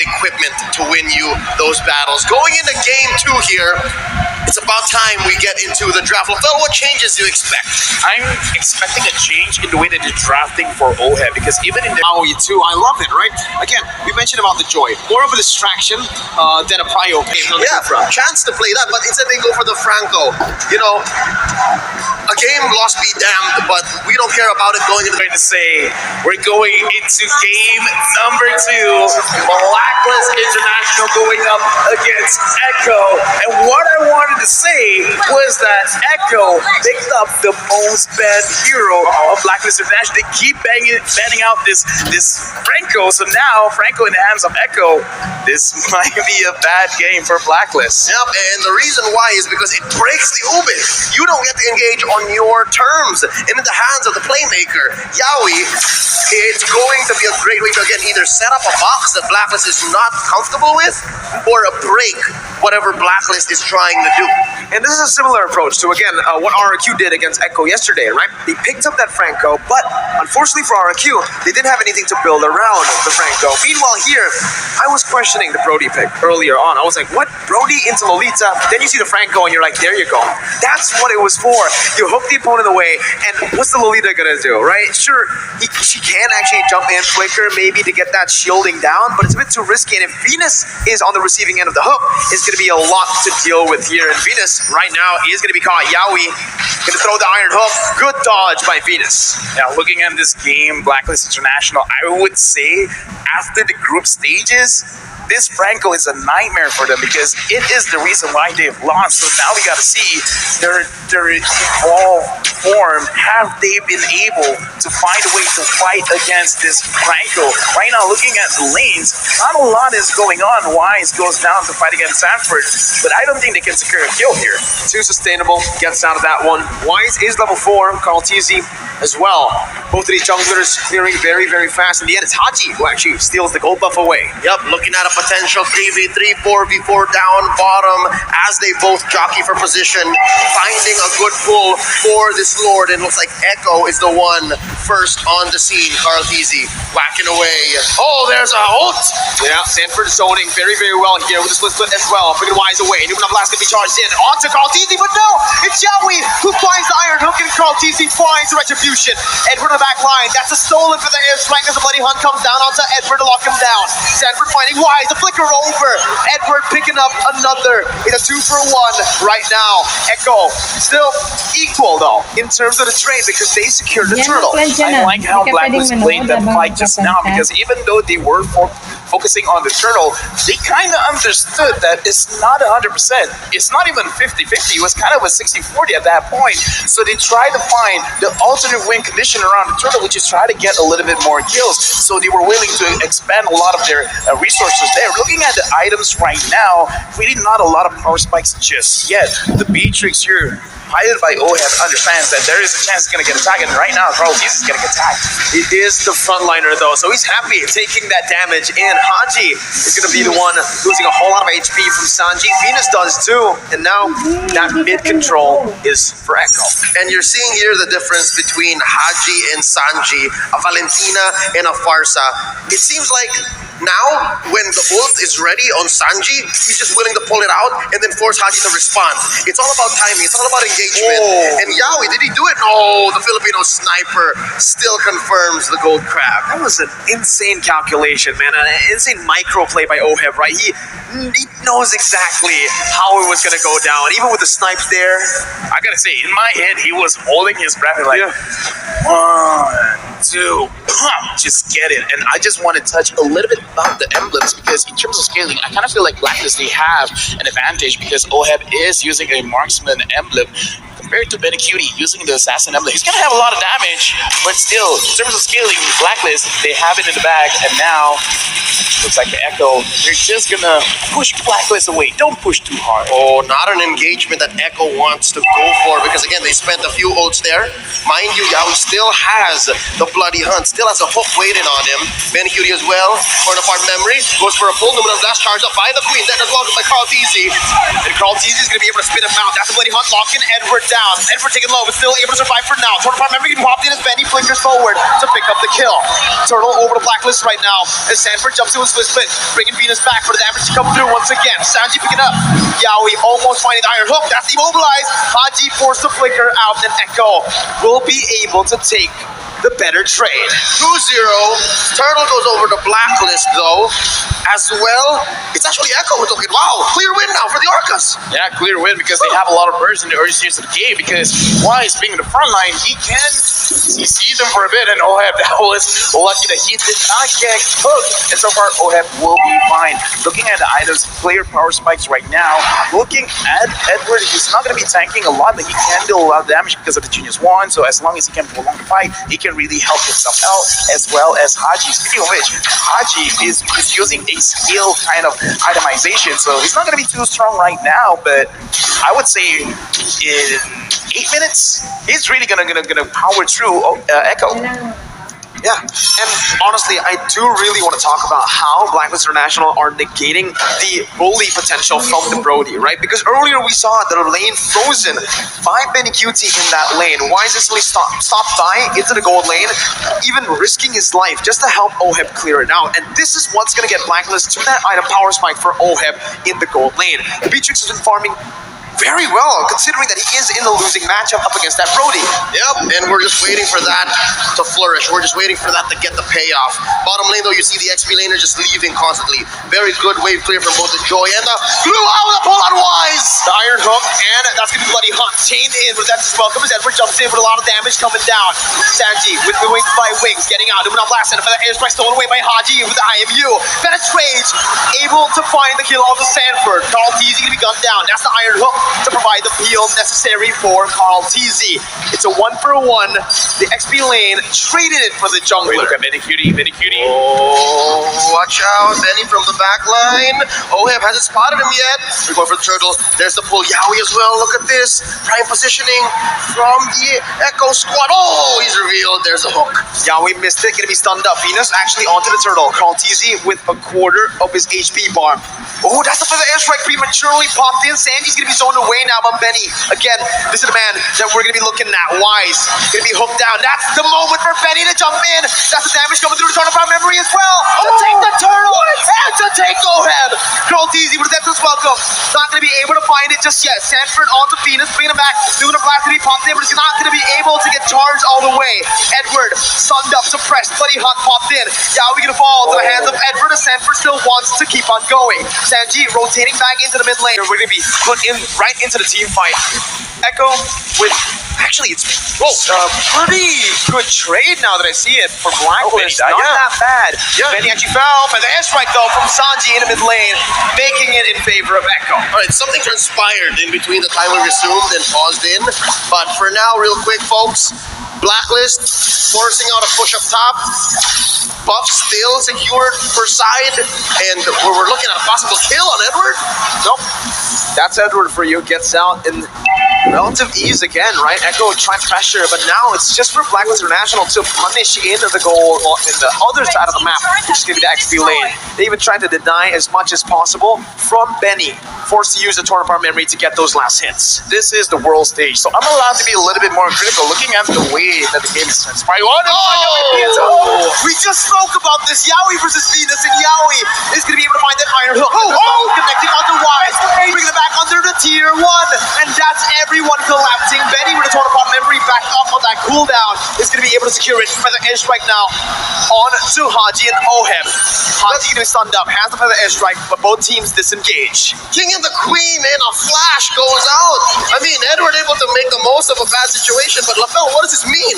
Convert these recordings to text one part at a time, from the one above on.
right equipment to win you those battles. Going into game 2 here, it's about time we get into the draft. Lothello, what changes do you expect? I'm expecting a change in the way that they're drafting for OHEB because even in the Maui too, I love it, right? Again, we mentioned about the joy. More of a distraction than a prio game. Yeah, chance to play that, but instead they go for the Franco. You know, a game lost be damned, but we don't care about it going into to say we're going into game number 2. Blacklist International going up against Echo. And what I wanted to say was that Echo picked up the most banned hero of Blacklist International. They keep banning out this Franco. So now Franco in the hands of Echo, this might be a bad game for Blacklist. Yep, and the reason why is because it breaks the Ubin. You don't get to engage on your terms. And in the hands of the playmaker, Yaoi, it's going to be a great way to, again, either set up a box that Blacklist is not comfortable with or a break whatever Blacklist is trying to do. And this is a similar approach to, again, what RRQ did against Echo yesterday, right? They picked up that Franco, but unfortunately for RRQ, they didn't have anything to build around the Franco. Meanwhile here, I was questioning the Brody pick earlier on. I was like, what? Brody into Lolita? Then you see the Franco and you're like, there you go. That's what it was for. You hook the opponent away, and what's the Lolita gonna do, right? Sure, she can actually jump in flicker maybe to get that shielding down, but it's a bit too risky, and if Venus is on the receiving end of the hook, it's gonna be a lot to deal with here. And Venus right now is gonna be caught. Yaoi gonna throw the iron hook. Good dodge by Venus. Now, looking at this game, Blacklist International, I would say after the group stages, this Franco is a nightmare for them because it is the reason why they've lost. So now we got to see their evolved form. Have they been able to find a way to fight against this Franco? Right now, looking at the lanes, not a lot is going on. Wise goes down to fight against Sanford, but I don't think they can secure a kill here. Too sustainable, gets out of that one. Wise is level 4, Carl TZ as well. Both of these junglers clearing very, very fast. In the end, it's Haji who actually steals the gold buff away. Yep, looking at a potential 3v3, 4v4 down bottom as they both jockey for position, finding a good pull for this Lord, and looks like Echo is the one first on the scene. Carl Teasy whacking away. Oh, there's a ult! Yeah, Sanford zoning very, very well here with the split as well. Freaking Wise away. Numen of Blast can be charged in. On to Carl Teasy, but no! It's Yaoi who finds the iron hook, and Carl Teasy finds the retribution. Edward on the back line. That's a stolen for the airstrike as the Bloody Hunt comes down onto Edward to lock him down. Sanford finding Wise. The flicker over. Edward picking up another in a 2-for-1 right now. Echo still equal though in terms of the trade because they secured the turtle. I like how Blacklist played that fight just now because even though they were focusing on the turtle, they kind of understood that it's not 100%. It's not even 50-50. It was kind of a 60-40 at that point. So they tried to find the alternate win condition around the turtle, which is try to get a little bit more kills. So they were willing to expand a lot of their resources there. Looking at the items right now, really not a lot of power spikes just yet. The Beatrix here, piloted by OHEB, understands that there is a chance he's going to get attacked, and right now Carlos is getting attacked. He is the frontliner though, so he's happy taking that damage in. Haji is going to be the one losing a whole lot of HP from Sanji. Venus does too, and now that mid control is for Echo. And you're seeing here the difference between Haji and Sanji, a Valentina and a Farsa. It seems like now, when the ult is ready on Sanji, he's just willing to pull it out and then force Haji to respond. It's all about timing. It's all about engagement. Oh. And Yaoi, did he do it? No, the Filipino sniper still confirms the gold crab. That was an insane calculation, man. An insane micro play by OHEB, right? He knows exactly how it was going to go down. Even with the snipes there. I gotta say, in my head, he was holding his breath and like, 1, 2, just get it. And I just want to touch a little bit about the emblems because in terms of scaling, I kind of feel like Blacklist, they have an advantage because OHEB is using a marksman emblem compared to Benecutie using the assassin emblem. He's gonna have a lot of damage, but still, in terms of scaling, Blacklist, they have it in the bag, and now looks like the Echo, they're just gonna push Blacklist away. Don't push too hard. Oh, not an engagement that Echo wants to go for because again, they spent a few ults there. Mind you, Yaoi still has the Bloody Hunt, still has a hook waiting on him. Benecutie as well, torn apart memory, goes for a pull, Numen of Blast charged up by the Queen, then as well by Carl Teasy. And Carl Teasy is gonna be able to spin him out. That's the Bloody Hunt locking Edward down. Edward taking low, but still able to survive for now. Torn apart memory getting popped in as Benny flickers forward to pick up the kill. Turtle over to Blacklist right now as Sanford jumps 2 split. Bringing Venus back for the damage to come through once again. Sanji picking up. Yaoi almost finding the iron hook. That's immobilized. Haji forced the flicker out, and Echo will be able to take the better trade. 2-0. Turtle goes over to Blacklist though. As well, it's actually Echo who took it. Wow, clear win now for the Orcas. Yeah, clear win because they have a lot of bursts in the early stages of the game. Because Wise being in the front line, he can CC them for a bit, and Oheb that was lucky that he did not get hooked. And so far, Oheb will be fine. Looking at the items, player power spikes right now. Looking at Edward, he's not going to be tanking a lot, but he can deal a lot of damage because of the Genius Wand. So as long as he can prolong the fight, he can really help himself out, as well as Haji. Speaking of which, Haji is using a skill kind of itemization, so he's not going to be too strong right now, but I would say in 8 minutes, he's really gonna power through Echo. Yeah, and honestly, I do really want to talk about how Blacklist International are negating the bully potential from the Brody, right? Because earlier we saw the lane frozen by Benny QT in that lane. Wise instantly stopped by into the gold lane, even risking his life just to help Oheb clear it out. And this is what's going to get Blacklist to that item power spike for Oheb in the gold lane. Beatrix has been farming very well, considering that he is in the losing matchup up against that Brody. Yep, and we're just waiting for that to flourish. We're just waiting for that to get the payoff. Bottom lane, though, you see the XP laner just leaving constantly. Very good wave clear from both the Joy and the Blue. Out with a pull on Wise. The Iron Hook, and that's going to be Bloody Hunt. Chained in, but that's as welcome as Edward jumps in with a lot of damage coming down. Sanji with the wings by wings, getting out. Doing a blast, and a feather airstrike stolen away by Haji with the IMU. Penetrate, able to find the kill on the Sanford. Carl TZ going to be gunned down. That's the Iron Hook to provide the peel necessary for Carl TZ. It's a 1-for-1. The XP lane traded it for the jungler. Look at Benny Cutie. Oh, watch out. Benny from the back line. Oheb hasn't spotted him yet. We're going for the turtle. There's the pull. Yaoi as well. Look at this. Prime positioning from the Echo squad. Oh, he's revealed. There's a hook. Yaoi missed it. Going to be stunned up. Venus actually onto the turtle. Carl TZ with a quarter of his HP bar. Oh, that's the feather airstrike prematurely popped in. Sandy's going to be zoned away now by Benny. Again, this is the man that we're going to be looking at. Wise going to be hooked down. That's the moment for Benny to jump in. That's the damage coming through the turtle from memory as well. To take the turtle and to take Oheb. Carl TZ with a death welcome. Not going to be able to find it just yet. Sanford onto Venus, bringing him back. Doing a blast to be popped in, but he's not going to be able to get charged all the way. Edward sunned up, suppressed. Bloody Hunt popped in. Yaoi going to fall to the hands of Edward, as Sanford still wants to keep on going. Sanji rotating back into the mid lane. We're going to be put in right into the team fight. Echo with, actually, it's pretty good trade now that I see it for Blacklist. Not that bad. Yeah. Benny actually fell, but the airstrike though from Sanji in the mid lane, making it in favor of Echo. All right, something transpired in between the time we resumed and paused in. But for now, real quick, folks, Blacklist forcing out a push up top. Buff still secured per side, and we're looking at a possible kill on Edward. Nope. That's Edward for you. Gets out in relative ease again, right? Echo trying pressure, but now it's just for Blacklist International to punish into the goal in the other side of the map, which is going to be the XP lane. They even tried to deny as much as possible from Benny, forced to use the Torn Apart memory to get those last hits. This is the world stage, so I'm allowed to be a little bit more critical looking at the way that the game is transpiring. We just spoke about this. Yaoi versus Venus, and Yaoi is going to be able to find that iron hook. Connecting onto Wise, bringing it back under the tier 1, and that's everyone collapsing. Benny with a Torn Apart memory back up on that cooldown is going to be able to secure it. Feather airstrike now on to Haji and Oheb. Haji going to be stunned up, has the feather airstrike, but both teams disengage. King and the Queen, man, a flash goes out. I mean, Edward able to make the most of a bad situation, but LaFell, what does this mean?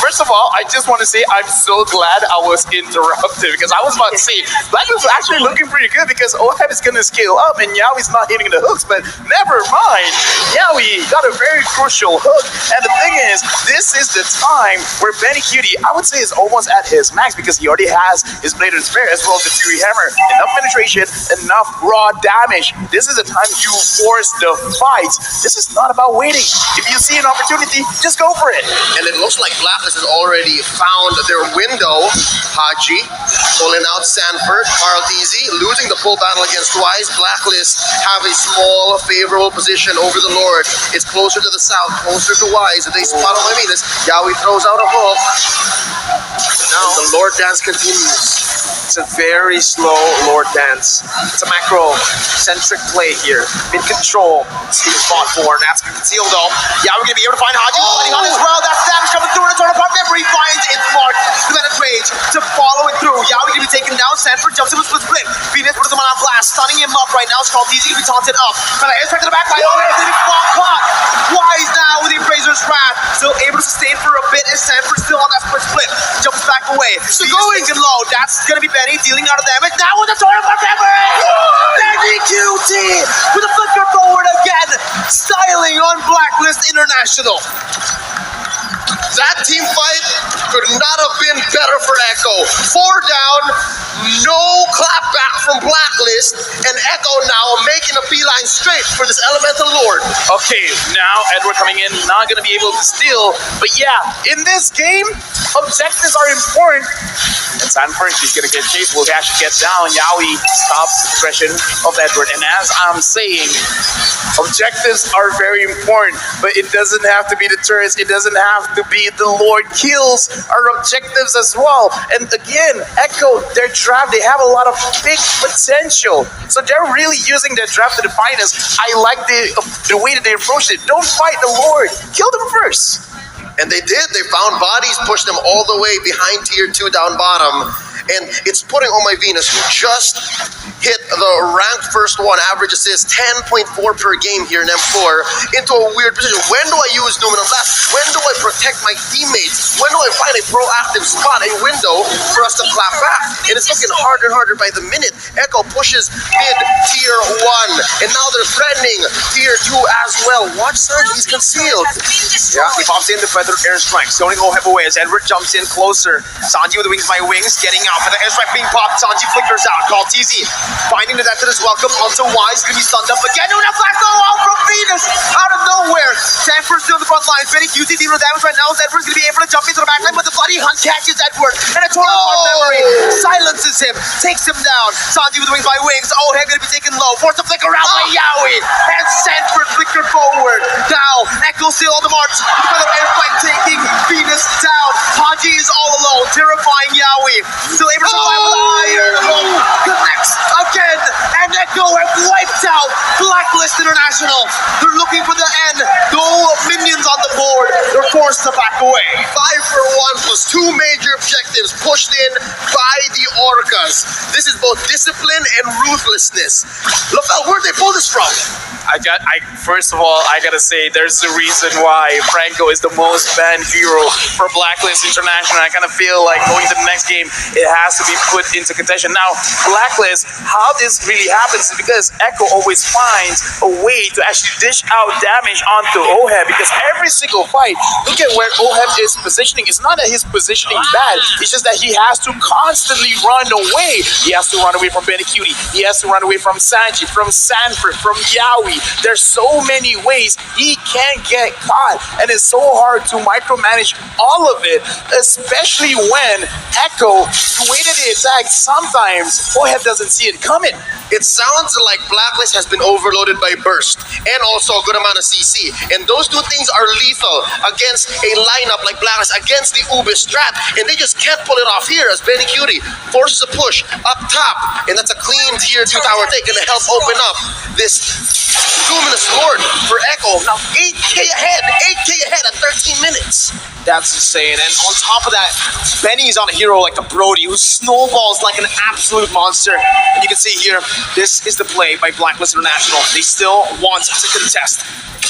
First of all, I just want to say I'm so glad I was interrupted, because I was about to say Black was actually looking pretty good because Oheb is going to scale up and Yaoi's not hitting the hooks, but never mind. Yaoi got a very crucial hook, and the thing is, this is the time where Benny Cutie, I would say, is almost at his max because he already has his Blade of Despair as well as the Fury Hammer. Enough penetration, enough raw damage. This is the time you force the fight. This is not about waiting. If you see an opportunity, just go for it. And it looks like Blacklist has already found their window. Haji pulling out Sanford, Carl TZ losing the full battle against Wise. Blacklist have a small favorable position over the Lord. It's closer to the south, closer to Wise. They spot on Venus. Yaoi throws out a hook. Now the Lord dance continues. It's a very slow Lord dance. It's a macro-centric play here. Mid-control, it's being fought for, and that's concealed though. Yeah, we're gonna be able to find Haji fighting on as well. That's damage coming through, and a turn apart memory finds its mark. The rage to follow it through. Yeah, we're gonna be taken down. Sanford jumps in with split. Venus puts him on blast, stunning him up right now. It's called easy to be taunted up. But it's back to the back line. Oh, it's gonna be caught. Wise now with the Appraiser's Wrath. Still able to sustain for a bit as Sanford still on that split. Jumps back away. Still going low. That's gonna be Benny dealing out of damage. Now with the turn of memory. Benny QT with a flicker forward again. Styling on Blacklist International. That team fight could not have been better for Echo. 4 down, no clap back from Blacklist, and Echo now making a beeline straight for this Elemental Lord. Okay, now Edward coming in, not going to be able to steal. But yeah, in this game, objectives are important. And Sanford, he's going to get chased, will actually get down. Yaoi stops the progression of Edward. And as I'm saying, objectives are very important, but it doesn't have to be the turrets. It doesn't have to be the Lord kills our objectives as well. And again, Echo, their draft, they have a lot of big potential. So they're really using their draft to define us. I like the way that they approached it. Don't fight the Lord. Kill them first. And they did. They found bodies, pushed them all the way behind tier 2 down bottom. And it's putting Oh My Venus, who just hit the ranked first one, average assist 10.4 per game here in M4, into a weird position. When do I use Numinum Blast? When do I protect my teammates? When do I find a proactive spot, a window for us to clap back? And it's looking harder and harder by the minute. Echo pushes mid tier 1, and now they're threatening tier 2 as well. Watch Sanji, he's concealed. Yeah, he pops in the feathered airstrike, zoning Oheb away as Edward jumps in closer. Sanji with the wings by wings, getting out. For the airstrike being popped, Sanji flickers out. Called TZ, finding the death that is welcome. Onto Wise, gonna be stunned up again. No, flash go out from Venus out of nowhere. Sanford still in the front line. Benny QT dealing damage right now. Edward's gonna be able to jump into the back line, but the bloody hunt catches Edward. And a torn apart memory silences him, takes him down. Sanji with the wings by wings. Oheb gonna be taken low. Forced to flicker out by Yaoi. And Sanford flicker forward. Now, Echo still on the march. With the airstrike taking Venus down. Haji is all alone, terrifying Yaoi. Still able to survive with iron. Connects again, and Echo have wiped out Blacklist International. They're looking for the end. No minions on the board. They're forced to back away. 5 for 1 plus 2 major objectives pushed in by the Orcas. This is both discipline and ruthlessness. Lafel, where'd they pull this from? First of all, I gotta say, there's a reason why Franco is the most banned hero for Blacklist International. I kind of feel like going to the next game, it has to be put into contention. Now, Blacklist, how this really happens is because Echo always finds a way to actually dish out damage onto Oheb, because every single fight, look at where Oheb is positioning. It's not that his positioning bad, it's just that he has to constantly run away. He has to run away from Benny Cutie. He has to run away from Sanji, from Sanford, from Yaoi. There's so many ways he can't get caught, and it's so hard to micromanage all of it, especially when Echo, the way that they attack, sometimes Oheb doesn't see it coming. It sounds like Blacklist has been overloaded by Burst and also a good amount of CC. And those two things are lethal against a lineup like Blacklist, against the Ubis strat. And they just can't pull it off here as Benny Cutie forces a push up top. And that's a clean tier 2 tower take, going to help open up this Luminous Lord for Echo. Now 8k ahead at 13 minutes. That's insane. And on top of that, Benny's on a hero like the Brody, who snowballs like an absolute monster. And you can see here, this is the play by Blacklist International. They still want to contest.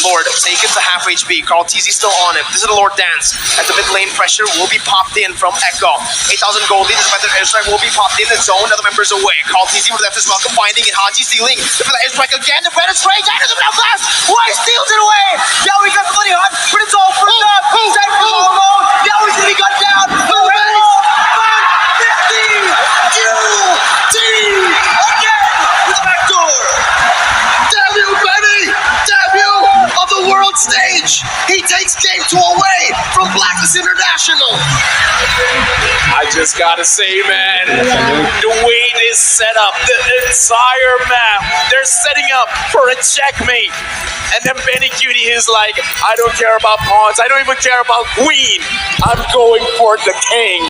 Lord taken to half HP. Carl TZ still on him. This is the Lord dance. At the mid lane, pressure will be popped in from Echo. 8,000 gold lead. The airstrike will be popped in the zone. Other members away. Carl TZ with the left is welcome. Finding it. Haji stealing. The airstrike again. The Brennan's straight. Down to the ground blast. Why steals it away? Yaoi got the bloody hunt, but it's all for naught. Sanford's all alone. Yaoi's gonna be cut down. The race. 550. QT again with the back door. Damn you, Benny! Damn you! On the world stage, he takes game 2 away from Blacklist International. I just gotta say, man, the way this set up, the entire map, they're setting up for a checkmate. And then Benny Cutie is like, I don't care about pawns, I don't even care about queen. I'm going for the king.